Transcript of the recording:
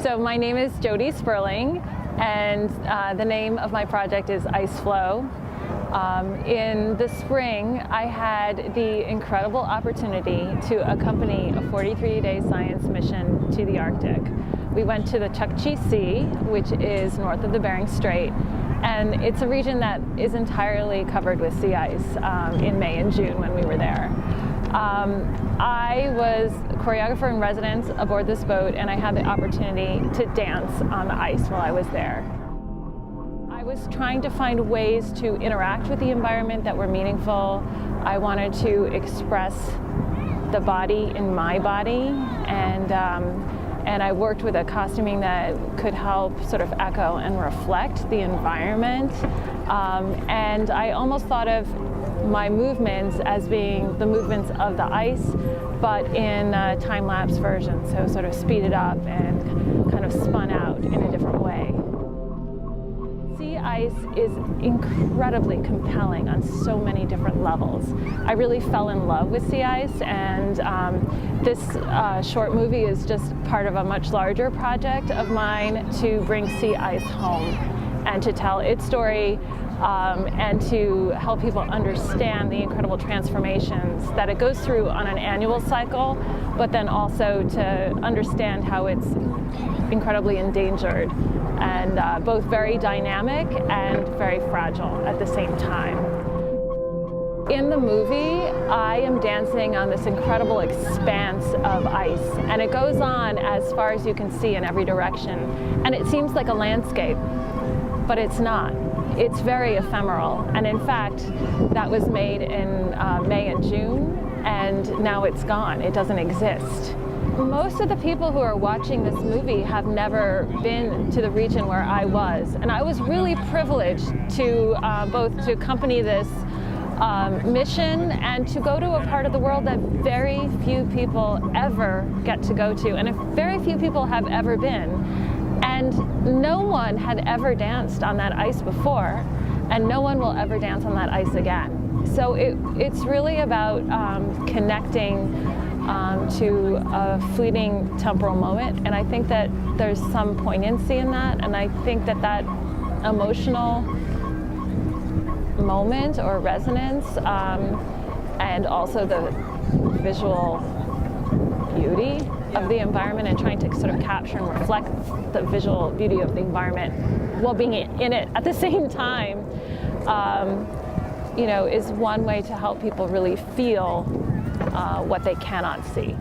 So my name is Jody Sperling, and the name of my project is Floe. In the spring, I had the incredible opportunity to accompany a 43-day science mission to the Arctic. We went to the Chelsy Sea, which is north of the Bering Strait, and it's a region that is entirely covered with sea ice in May and June when we were there. I was a choreographer in residence aboard this boat, and I had the opportunity to dance on the ice while I was there. I was trying to find ways to interact with the environment that were meaningful. I wanted to express the body in my body, and I worked with a costuming that could help sort of echo and reflect the environment. And I almost thought of my movements as being the movements of the ice, but in a time-lapse version, so sort of speeded up and kind of spun out in a different way. Sea ice is incredibly compelling on so many different levels. I really fell in love with sea ice, and this short movie is just part of a much larger project of mine to bring sea ice home and to tell its story and to help people understand the incredible transformations that it goes through on an annual cycle, but then also to understand how it's incredibly endangered and both very dynamic and very fragile at the same time. In the movie, I am dancing on this incredible expanse of ice, and it goes on as far as you can see in every direction. And it seems like a landscape, but it's not. It's very ephemeral, and in fact, that was made in May and June, and now it's gone. It doesn't exist. Most of the people who are watching this movie have never been to the region where I was, and I was really privileged to both to accompany this mission and to go to a part of the world that very few people ever get to go to, and very few people have ever been. And no one had ever danced on that ice before, and no one will ever dance on that ice again. So it's really about connecting to a fleeting temporal moment, and I think that there's some poignancy in that, and I think that that emotional moment or resonance and also the visual beauty of the environment and trying to sort of capture and reflect the visual beauty of the environment while being in it at the same time, is one way to help people really feel what they cannot see.